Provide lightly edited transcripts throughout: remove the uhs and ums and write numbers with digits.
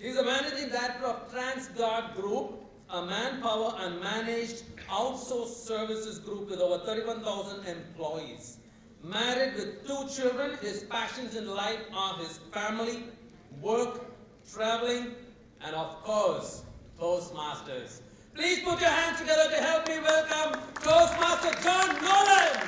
He is the managing director of TransGuard Group, a manpower and managed outsourced services group with over 31,000 employees. Married with 2 children, his passions in life are his family, work, traveling, and of course, Toastmasters. Please put your hands together to help me welcome Toastmaster John Nolan.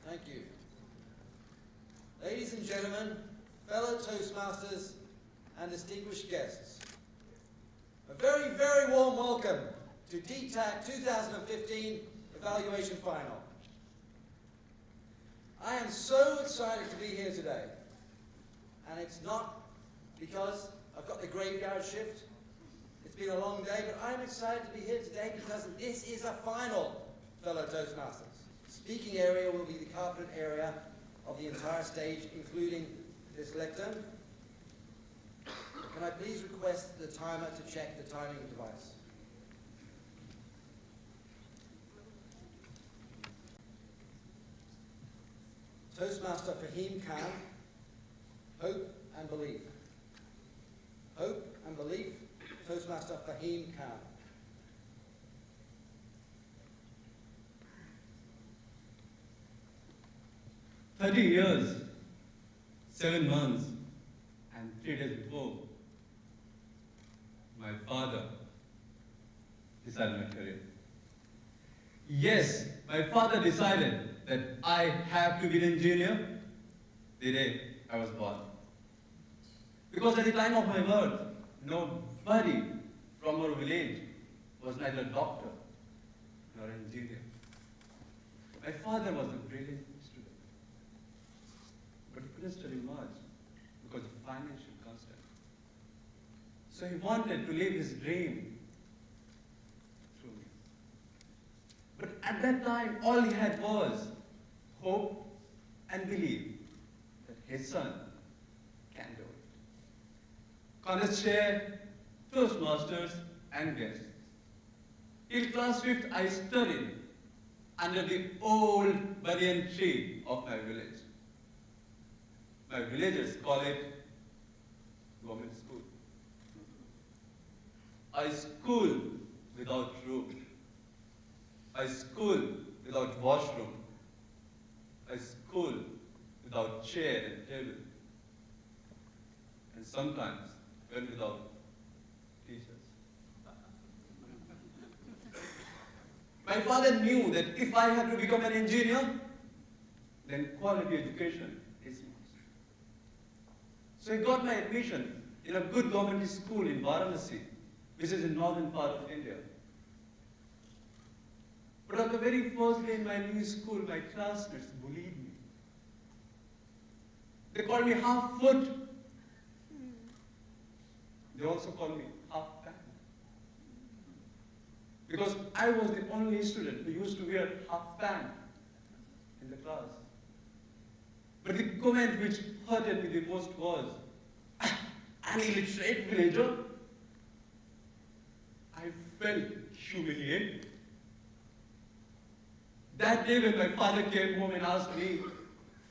Thank you. Ladies and gentlemen, fellow Toastmasters, and distinguished guests, a very, very warm welcome to DTAC 2015 Evaluation Final. I am so excited to be here today, and it's not because I've got the graveyard shift. It's been a long day, but I'm excited to be here today because this is a final, fellow Toastmasters. The speaking area will be the carpeted area of the entire stage, including this lectern. Can I please request the timer to check the timing device? Toastmaster Fahim Khan, Hope and Belief. Hope and Belief, Toastmaster Fahim Khan. "30 years, 7 months, and 3 days before, my father decided my career. Yes, my father decided that I have to be an engineer the day I was born. Because at the time of my birth, nobody from our village was neither a doctor nor an engineer. My father was a brilliant student, but he couldn't study much because of financial constraint. So he wanted to live his dream through me. But at that time, all he had was hope and belief that his son can do it. Contest chair, Toastmasters, and guests. Till class 5th, I studied under the old banyan tree of my village. My villagers call it government school. A school without room. A school without washroom. A school without chair and table. And sometimes even without teachers. My father knew that if I had to become an engineer, then quality education is must. So I got my admission in a good government school in Varanasi, which is in northern part of India. But on the very first day in my new school, my classmates bullied me. They called me half-foot. They also called me half-pant. Because I was the only student who used to wear half-pant in the class. But the comment which hurted me the most was, "An illiterate villager?" I felt humiliated. That day when my father came home and asked me,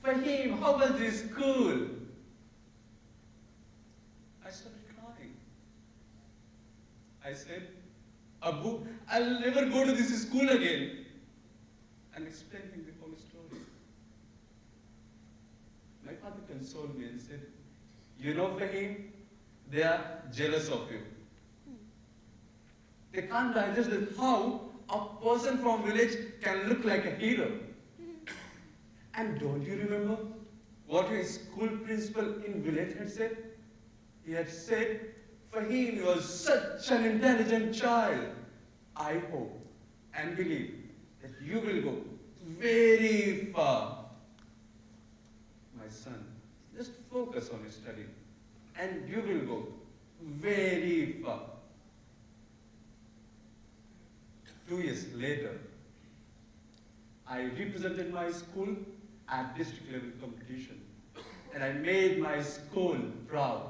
"Fahim, how was this school?" I started crying. I said, "Abu, I'll never go to this school again," and explained him the whole story. My father consoled me and said, "You know, Fahim, they are jealous of you. They can't digest that how a person from village can look like a hero." And don't you remember what your school principal in village had said? He had said, "Fahim, you are such an intelligent child. I hope and believe that you will go very far. My son, just focus on your study and you will go very far." 2 years later, I represented my school at district level competition and I made my school proud.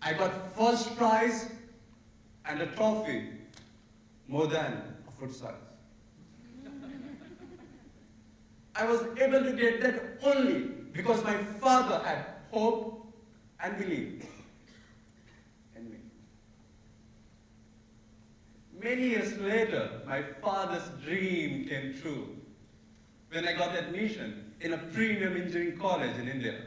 I got first prize and a trophy more than a foot size. I was able to get that only because my father had hope and belief in me. Many years later, my father's dream came true when I got admission in a premium engineering college in India.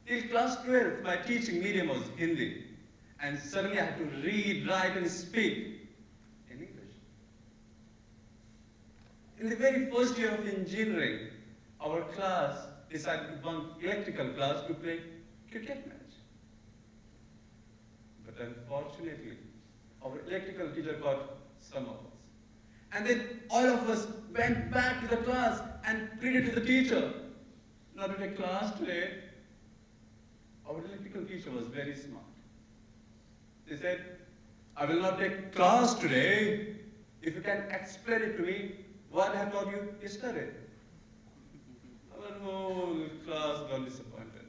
Till class 12, my teaching medium was Hindi, and suddenly I had to read, write, and speak in English. In the very first year of engineering, our class decided to bunk electrical class to play cricket match. But unfortunately, our electrical teacher caught some of us. And then all of us went back to the class and pleaded to the teacher not to take class today. Our electrical teacher was very smart. They said, I will not take class today if you can explain it to me what I have taught you yesterday. Our whole class got disappointed.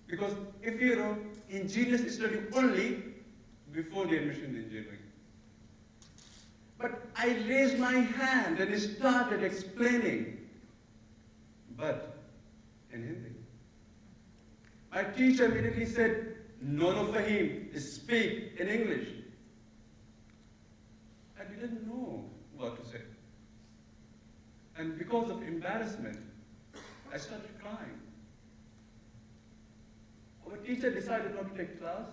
Because if you know, engineers study only before the admission in engineering. But I raised my hand and started explaining, but in Hindi. My teacher immediately said, no, Fahim, speak in English. I didn't know what to say. And because of embarrassment, I started crying. Our teacher decided not to take class,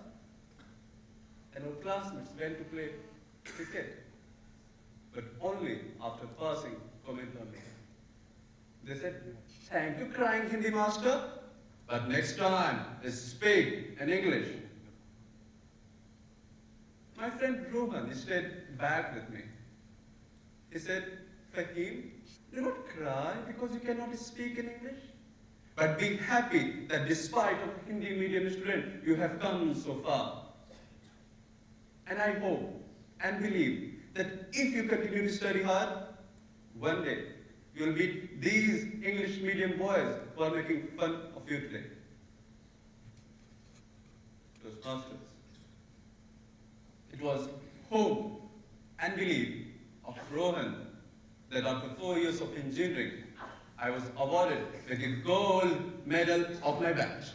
and our classmates went to play cricket, but only after passing comment on me. They said, thank you, crying Hindi master, but next time, speak in English. My friend Rohan stayed back with me. He said, Fahim, do not cry because you cannot speak in English. But be happy that despite of Hindi medium student, you have come so far. And I hope and believe that if you continue to study hard, one day you will meet these English medium boys who are making fun of you today. Toastmasters. It was hope and belief of Rohan that after 4 years of engineering, I was awarded with the gold medal of my batch.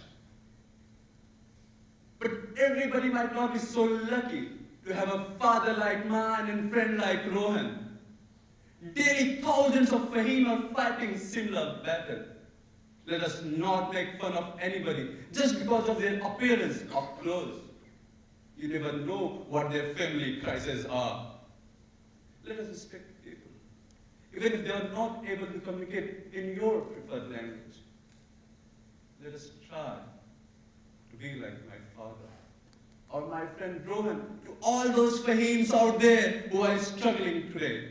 But everybody might not be so lucky to have a father like mine and friend like Rohan. Daily thousands of Fahim are fighting similar battle. Let us not make fun of anybody just because of their appearance or clothes. You never know what their family crises are. Let us respect people, even if they are not able to communicate in your preferred language. Let us try to be like my father or my friend Rohan, to all those Fahims out there who are struggling today.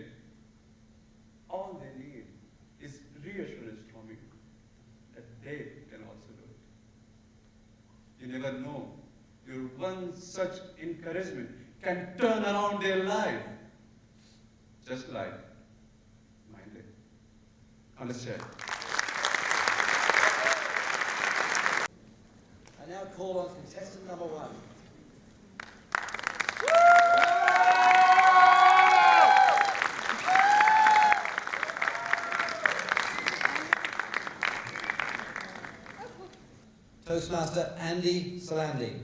All they need is reassurance from you that they can also do it. You never know, your one such encouragement can turn around their life, just like mine did. Understand? I now call on contestant number 1. Toastmaster Andy Salandi.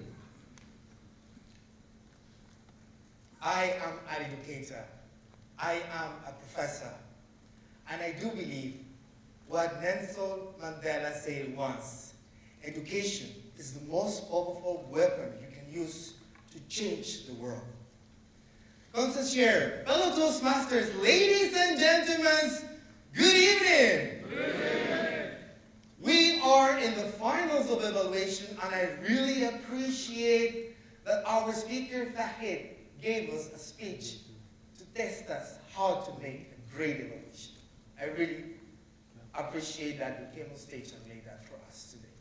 I am an educator. I am a professor. And I do believe what Nelson Mandela said once, education is the most powerful weapon you can use to change the world. Council Chair, fellow Toastmasters, ladies and gentlemen, good evening. Good evening. We are in the finals of evaluation, and I really appreciate that our speaker, Fahid, gave us a speech to test us how to make a great evaluation. I really appreciate that you came on stage and made that for us today.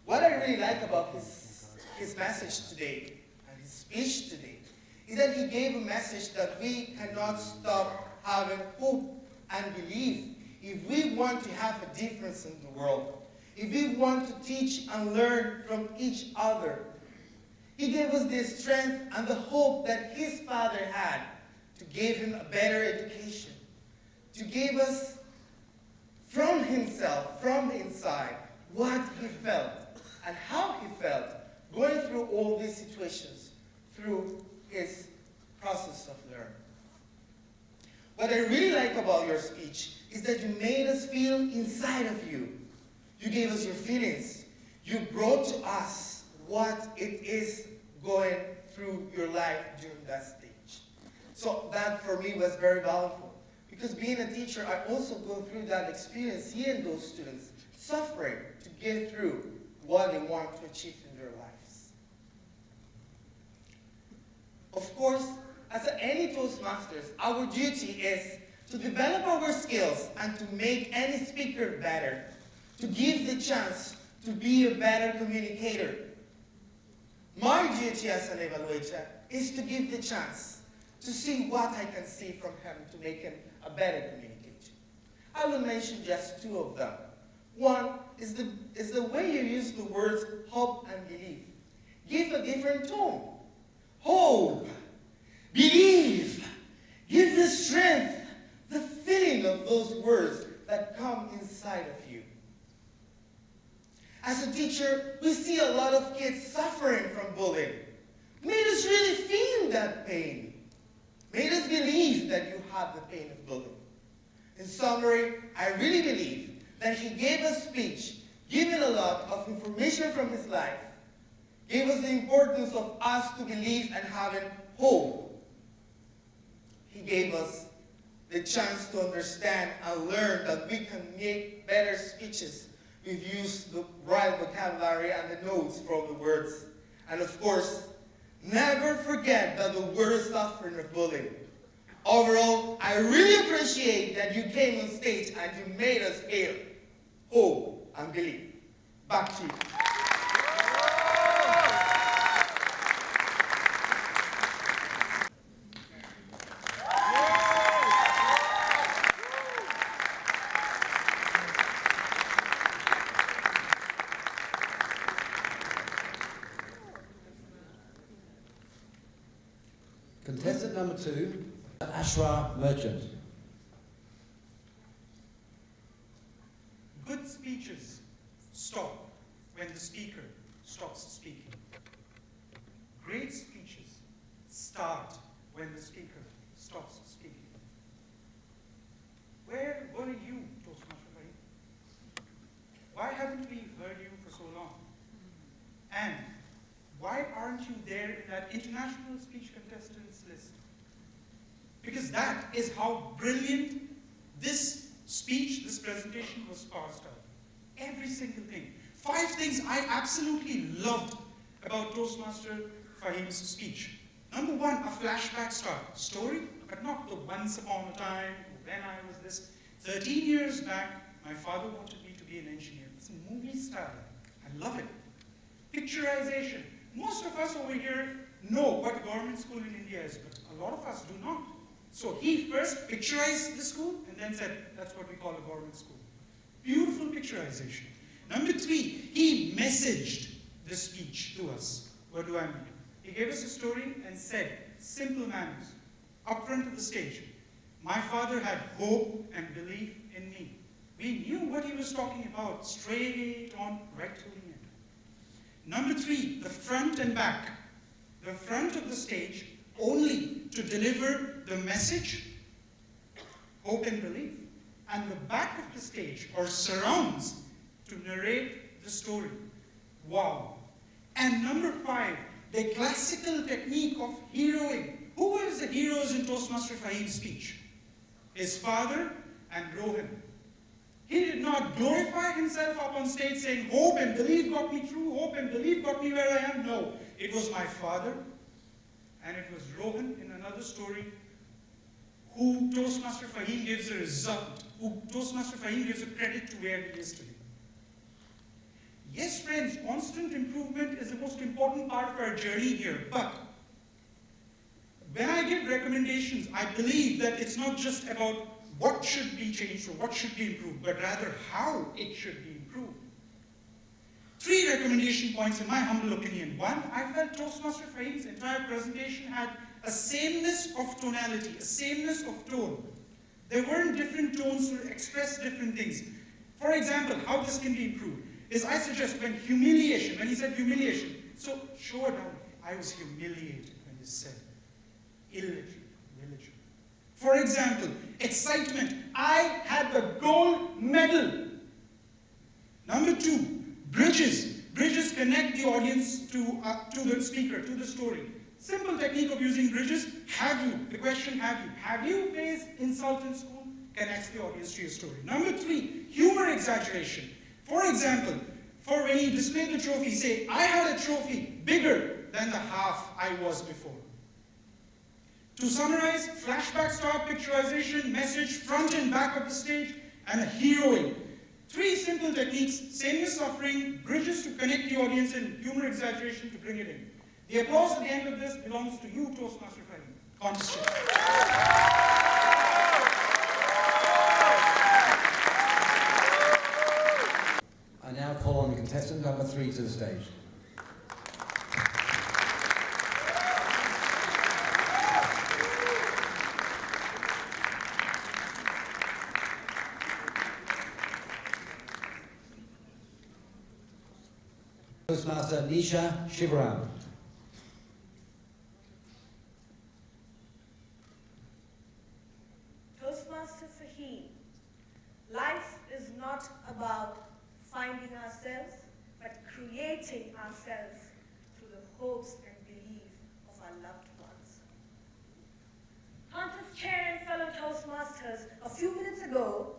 What I really like about his message today and his speech today is that he gave a message that we cannot stop having hope and belief if we want to have a difference in the world, if we want to teach and learn from each other. He gave us the strength and the hope that his father had to give him a better education, to give us from himself, from inside, what he felt and how he felt going through all these situations through his process of learning. What I really like about your speech is that you made us feel inside of you. You gave us your feelings. You brought to us what it is going through your life during that stage. So that for me was very valuable. Because being a teacher, I also go through that experience, seeing those students suffering to get through what they want to achieve in their lives. Of course, as any Toastmasters, our duty is to develop our skills and to make any speaker better, to give the chance to be a better communicator. My duty as an evaluator is to give the chance to see what I can see from him to make him a better communicator. I will mention just two of them. One is the way you use the words hope and believe. Give a different tone. Hope, believe, give the strength, the feeling of those words that come inside of you. As a teacher, we see a lot of kids suffering from bullying. Made us really feel that pain. Made us believe that you have the pain of bullying. In summary, I really believe that he gave a speech, giving a lot of information from his life, gave us the importance of us to believe and having hope. He gave us the chance to understand and learn that we can make better speeches. We've used the right vocabulary and the notes from the words. And of course, never forget that the word is suffering of bullying. Overall, I really appreciate that you came on stage and you made us feel hope and believe. Back to you. Contestant number 2, Ashra Merchant. Good speeches stop when the speaker stops speaking. Great speeches start when the speaker stops speaking. Where were you, Toastmaster Farid? Why haven't we heard you for so long? And why aren't you there in that international speech contestants list? Because that is how brilliant this speech, this presentation was parsed out. Every single thing. 5 things I absolutely loved about Toastmaster Fahim's speech. Number 1, a flashback story, but not the once upon a time, when I was this. 13 years back, my father wanted me to be an engineer. It's a movie style. I love it. Picturization. Most of us over here know what a government school in India is, but a lot of us do not. So he first picturized the school and then said, that's what we call a government school. Beautiful picturization. Number 3, he messaged the speech to us. What do I mean? He gave us a story and said, simple manners, up front of the stage. My father had hope and belief in me. We knew what he was talking about, straight on, right till the end. Number 3, the front and back. The front of the stage only to deliver the message, hope and belief, and the back of the stage, or surrounds, to narrate the story. Wow. And number 5, the classical technique of heroing. Who were the heroes in Toastmaster Fahim's speech? His father and Rohan. He did not glorify himself up on stage saying, hope and belief got me through, hope and belief got me where I am. No, it was my father, and it was Rohan in another story, who Toastmaster Fahim gives a result, who Toastmaster Fahim gives a credit to where he is today. Yes, friends, constant improvement is the most important part of our journey here, but when I give recommendations, I believe that it's not just about what should be changed or what should be improved, but rather how it should be improved. 3 recommendation points in my humble opinion. 1, I felt Toastmaster Fahim's entire presentation had a sameness of tonality, a sameness of tone. There weren't different tones to express different things. For example, how this can be improved is I suggest when he said humiliation, so show it down. I was humiliated when you said illiterate religion. For example, excitement. I had the gold medal. Number 2, bridges. Bridges connect the audience to the speaker, to the story. Simple technique of using bridges. Have you? The question, have you? Have you faced insult in school? Connects the audience to your story. Number 3, humor exaggeration. For example, for when you display the trophy, say, I had a trophy bigger than the half I was before. To summarize, flashback style picturization, message, front and back of the stage, and a heroing. 3 simple techniques: sameness offering, bridges to connect the audience, and humor exaggeration to bring it in. The applause at the end of this belongs to you, Toastmaster Fahim. Contestant. I now call on contestant number 3 to the stage. Toastmaster Nisha Shivaram. Toastmaster Fahim, life is not about finding ourselves, but creating ourselves through the hopes and belief of our loved ones. Contest chair and fellow Toastmasters, a few minutes ago,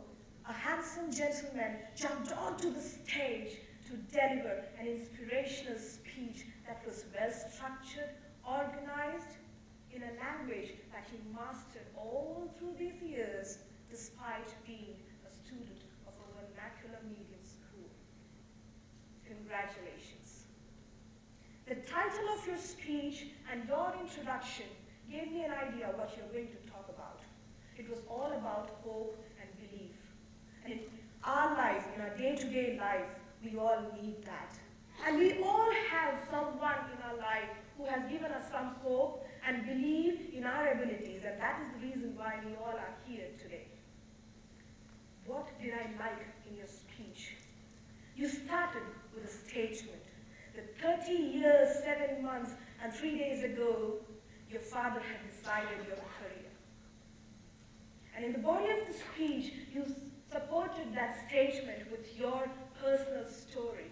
a handsome gentleman jumped onto the stage to deliver an inspirational speech that was well-structured, organized, in a language that he mastered all through these years, despite being a student of a vernacular medium school. Congratulations. The title of your speech and your introduction gave me an idea of what you're going to talk about. It was all about hope and belief. And in our life, in our day-to-day life, we all need that. And we all have someone in our life who has given us some hope and believe in our abilities, and that is the reason why we all are here today. What did I like in your speech? You started with a statement that 30 years, 7 months, and 3 days ago, your father had decided your career. And in the body of the speech, you supported that statement with your personal story.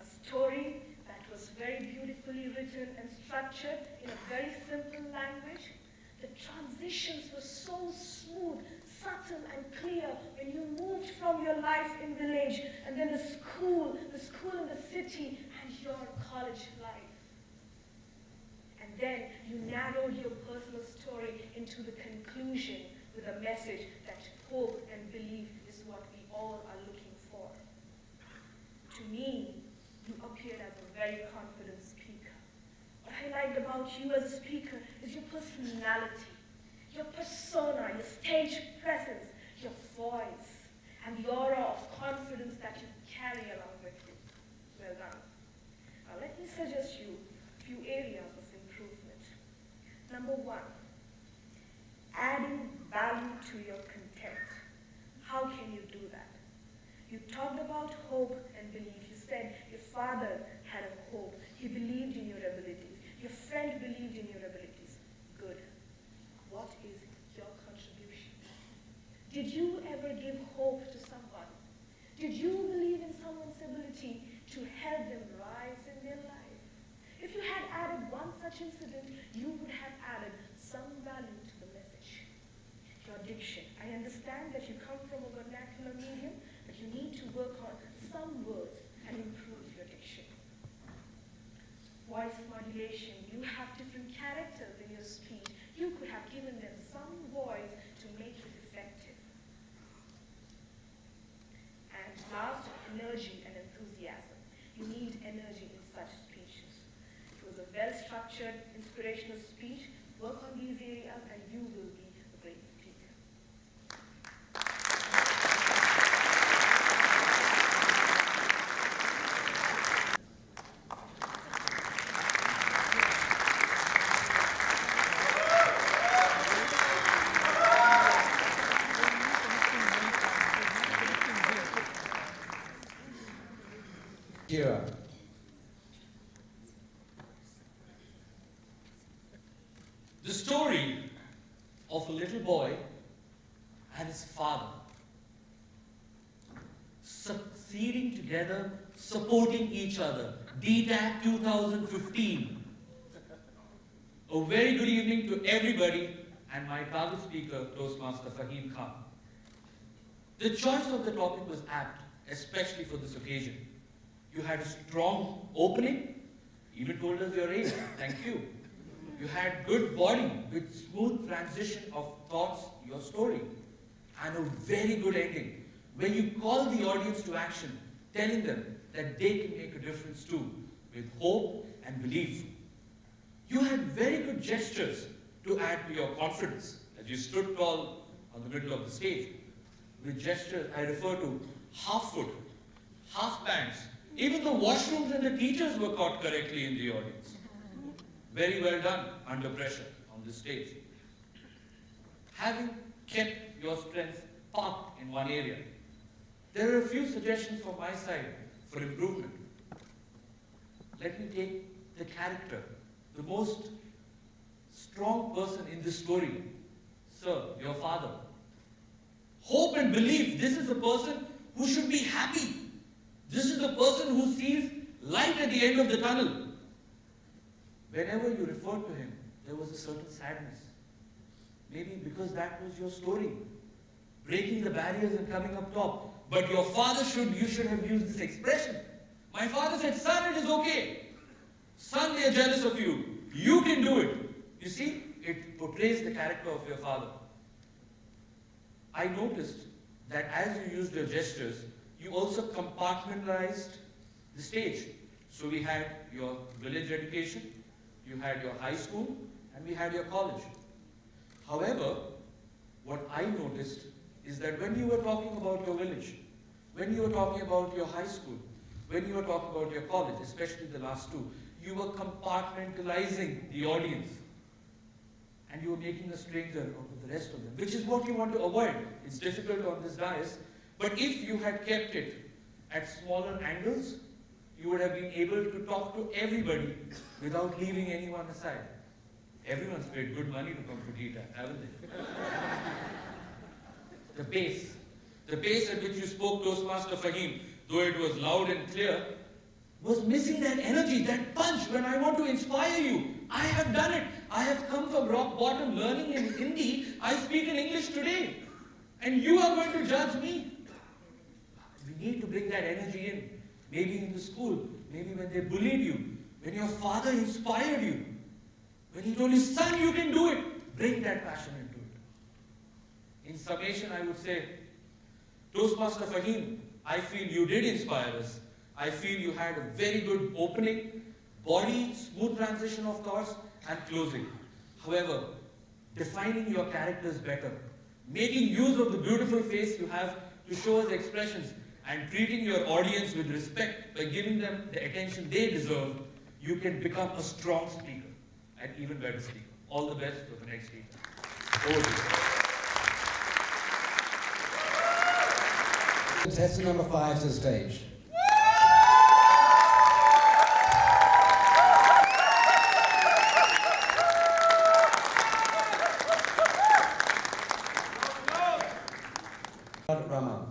A story that was very beautifully written and structured in a very simple language. The transitions were so smooth, subtle and clear when you moved from your life in village and then the school in the city, and your college life. And then you narrowed your personal story into the conclusion with a message that hope and belief is what we all are looking for. To me, you appeared as a very confident speaker. What I liked about you as a speaker is your personality, your persona, your stage presence, your voice, and the aura of confidence that you carry along with you. Well done. Now let me suggest you a few areas of improvement. Number 1, adding value to your content. How can you do that? You talked about hope and belief. You said your father had a hope. He believed in your abilities. Your friend believed in your abilities. Good. What is your contribution? Did you ever give hope to someone? Did you believe in someone's ability to help them rise in their life? If you had added one such incident, you would have added some value to the message. Your diction. I understand that you come from a vernacular medium, but you need to work on some words and improve your diction. Voice modulation. You have different characters in your speech. You could have given them some voice to make it effective. And last, energy and enthusiasm. You need energy in such speeches. It was a well-structured, inspirational speech. Work on these areas and you will be a great speaker. of a little boy and his father succeeding together, supporting each other. DTAC 2015. A very good evening to everybody and my target speaker, Toastmaster Fahim Khan. The choice of the topic was apt, especially for this occasion. You had a strong opening, even told us your age, thank you. You had good body with smooth transition of thoughts, your story, and a very good ending, where you call the audience to action, telling them that they can make a difference too, with hope and belief. You had very good gestures to add to your confidence, as you stood tall on the middle of the stage. With gestures, I refer to half foot, half pants. Even the washrooms and the teachers were caught correctly in the audience. Very well done under pressure on the stage. Having kept your strength parked in one area, there are a few suggestions from my side for improvement. Let me take the character, the most strong person in this story. Sir, your father. Hope and belief, this is the person who should be happy. This is the person who sees light at the end of the tunnel. Whenever you referred to him, there was a certain sadness. Maybe because that was your story. Breaking the barriers and coming up top. But your father you should have used this expression. My father said, son, it is okay. Son, they are jealous of you. You can do it. You see, it portrays the character of your father. I noticed that as you used your gestures, you also compartmentalized the stage. So we had your village education, you had your high school, and we had your college. However, what I noticed is that when you were talking about your village, when you were talking about your high school, when you were talking about your college, especially the last two, you were compartmentalizing the audience. And you were making a stranger out of the rest of them, which is what you want to avoid. It's difficult on this dais. But if you had kept it at smaller angles, you would have been able to talk to everybody without leaving anyone aside. Everyone's paid good money to come to DTAC, haven't they? The pace at which you spoke, Toastmaster Fahim, though it was loud and clear, was missing that energy, that punch when I want to inspire you. I have done it. I have come from rock bottom learning in Hindi. I speak in English today. And you are going to judge me. We need to bring that energy in. Maybe in the school, maybe when they bullied you, when your father inspired you, when he told you, son, you can do it. Bring that passion into it. In summation, I would say, Toastmaster Fahim, I feel you did inspire us. I feel you had a very good opening, body, smooth transition of thoughts, and closing. However, defining your characters better, making use of the beautiful face you have to show us expressions, and treating your audience with respect by giving them the attention they deserve, you can become a strong speaker, and even better speaker. All the best for the next speaker. Over to you. Contestant number 5 to the stage. Rama.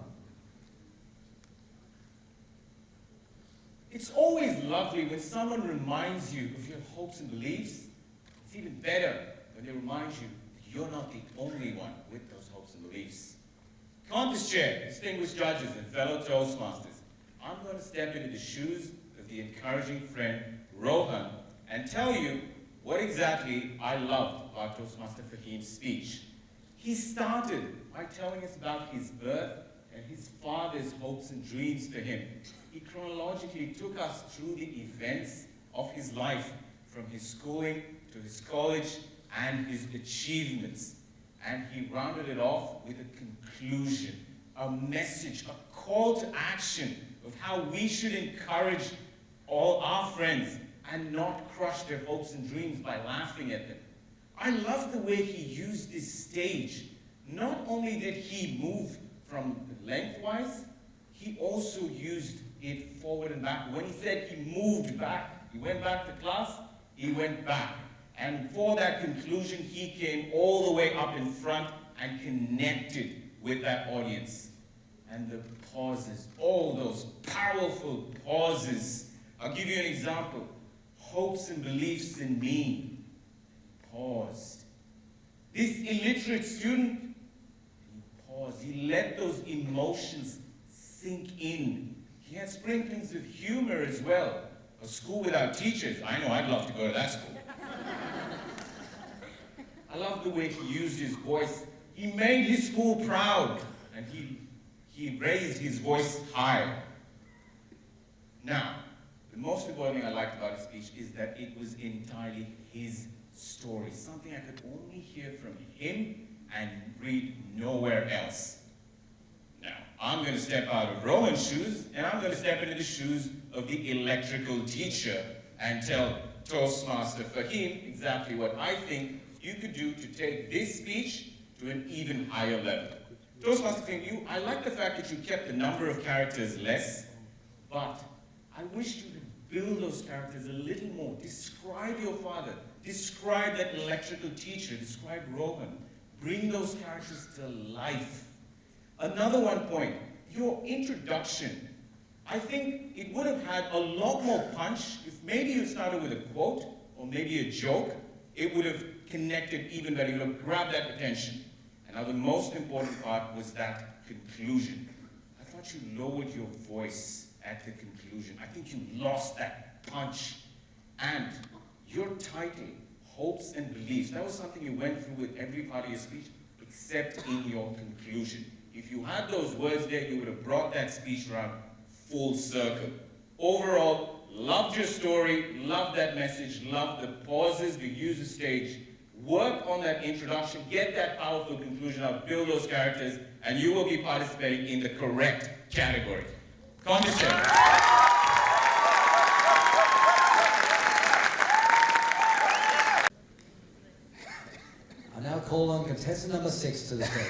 It's always lovely when someone reminds you of your hopes and beliefs. It's even better when they remind you that you're not the only one with those hopes and beliefs. Contest chair, distinguished judges, and fellow Toastmasters, I'm going to step into the shoes of the encouraging friend Rohan and tell you what exactly I loved about Toastmaster Fahim's speech. He started by telling us about his birth and his father's hopes and dreams for him. He chronologically took us through the events of his life, from his schooling to his college and his achievements. And he rounded it off with a conclusion, a message, a call to action of how we should encourage all our friends and not crush their hopes and dreams by laughing at them. I love the way he used this stage. Not only did he move from lengthwise, he also used it forward and back. When he said he moved back, he went back to class, he went back. And for that conclusion, he came all the way up in front and connected with that audience. And the pauses, all those powerful pauses. I'll give you an example. Hopes and beliefs in me. Paused. This illiterate student, he paused. He let those emotions sink in. He had sprinklings of humor as well. A school without teachers. I know, I'd love to go to that school. I love the way he used his voice. He made his school proud, and he raised his voice high. Now, the most important thing I liked about his speech is that it was entirely his story, something I could only hear from him and read nowhere else. Now, I'm going to step out of Rowan's shoes, and I'm going to step into the shoes of the electrical teacher and tell Toastmaster Fahim exactly what I think you could do to take this speech to an even higher level. Toastmaster Fahim, I like the fact that you kept the number of characters less, but I wish you to build those characters a little more. Describe your father. Describe that electrical teacher. Describe Rowan. Bring those characters to life. Another one point, your introduction. I think it would have had a lot more punch if maybe you started with a quote or maybe a joke. It would have connected even better. You would have grabbed that attention. And now the most important part was that conclusion. I thought you lowered your voice at the conclusion. I think you lost that punch. And your title, Hopes and Beliefs, that was something you went through with every part of your speech, except in your conclusion. If you had those words there, you would have brought that speech around full circle. Overall, loved your story, loved that message, loved the pauses, the user stage. Work on that introduction, get that powerful conclusion out, build those characters, and you will be participating in the correct category. Contestant. I now call on contestant number 6 to the stage.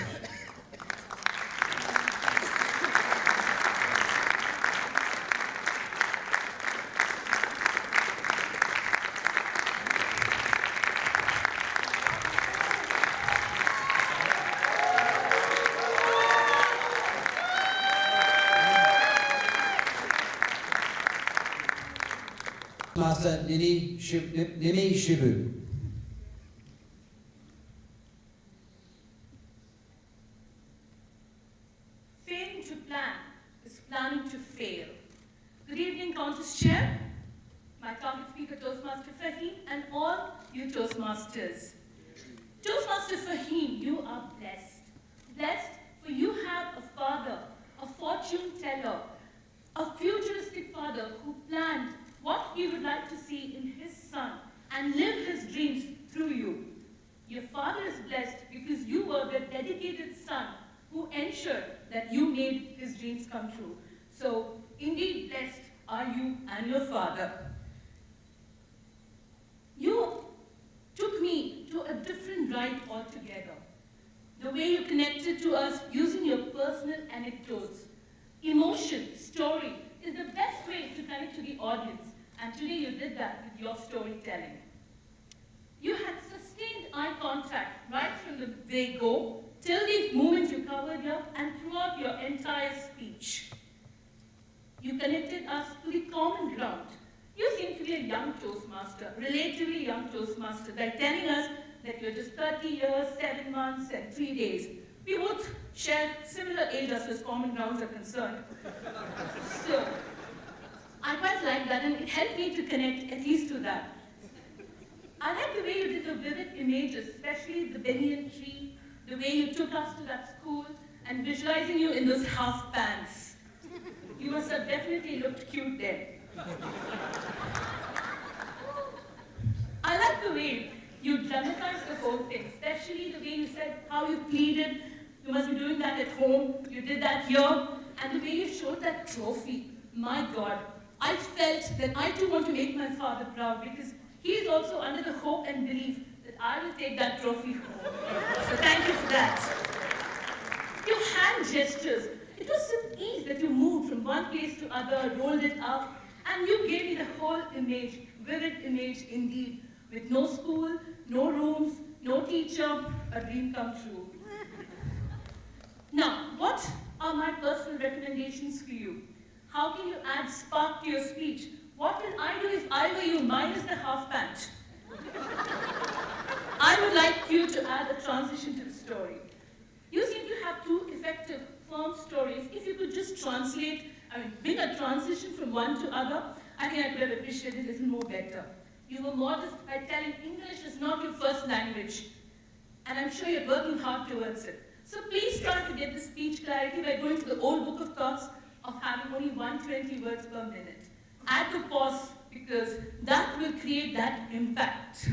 Master Nini Shibu. Failing to plan is planning to fail. Good evening, Contest Chair, my target speaker, Toastmaster Fahim, and all you Toastmasters. Toastmaster Fahim, you are blessed. Blessed, for you have a father, a fortune teller, a futuristic father who planned what he would like to see in his son and live his dreams through you. Your father is blessed because you were the dedicated son who ensured that you made his dreams come true. So, indeed blessed are you and your father. You took me to a different ride altogether. The way you connected to us using your personal anecdotes, emotion, story, is the best way to connect to the audience, and today you did that with your storytelling. You had sustained eye contact right from the very go, till the moment you covered up, and throughout your entire speech. You connected us to the common ground. You seem to be a young Toastmaster, relatively young Toastmaster, by telling us that you're just 30 years, 7 months, and 3 days. We both share similar age as far as common grounds are concerned. So, I quite like that, and it helped me to connect at least to that. I like the way you did the vivid images, especially the banyan tree, the way you took us to that school, and visualizing you in those half pants. You must have definitely looked cute there. I like the way you dramatized the whole thing, especially the way you said how you pleaded. You must be doing that at home. You did that here. And the way you showed that trophy. My God. I felt that I too want to make my father proud because he is also under the hope and belief that I will take that trophy home. So thank you for that. Your hand gestures. It was so easy that you moved from one place to other, rolled it up, and you gave me the whole image, vivid image indeed, With no school, no rooms, no teacher, a dream come true. Now, what are my personal recommendations for you? How can you add spark to your speech? What will I do if I were you minus the half pant? I would like you to add a transition to the story. You seem to have two effective, firm stories. If you could just translate, bring a transition from one to other, I think I could have appreciated it a little more better. You were modest by telling English is not your first language, and I'm sure you're working hard towards it. So please try to get the speech clarity by going to the old book of thoughts of having only 120 words per minute. Add the pause, because that will create that impact.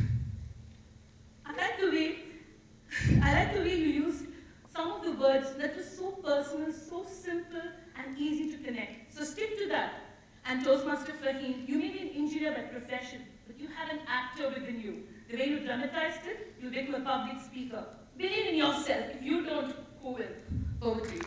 I like the way you use some of the words that were so personal, so simple, and easy to connect. So stick to that. And Toastmaster Fahim, you may be an engineer by profession, but you have an actor within you. The way you dramatized it, you become a public speaker. Believe in yourself. If you don't, who will? Over to you.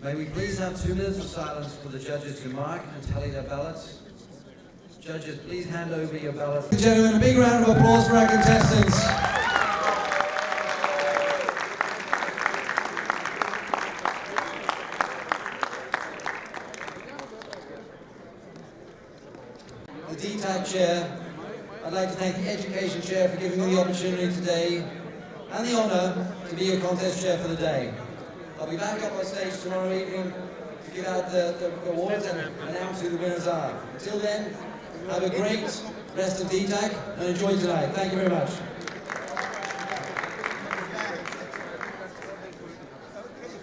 May we please have 2 minutes of silence for the judges to mark and tally their ballots. Judges, please hand over your ballots. Ladies and gentlemen, a big round of applause for our contestants. The DTAC chair, I'd like to thank the education chair for giving me the opportunity today and the honour to be your contest chair for the day. I'll be back up on stage tomorrow evening to give out the awards and announce who the winners are. Until then, have a great rest of DTAC and enjoy tonight. Thank you very much.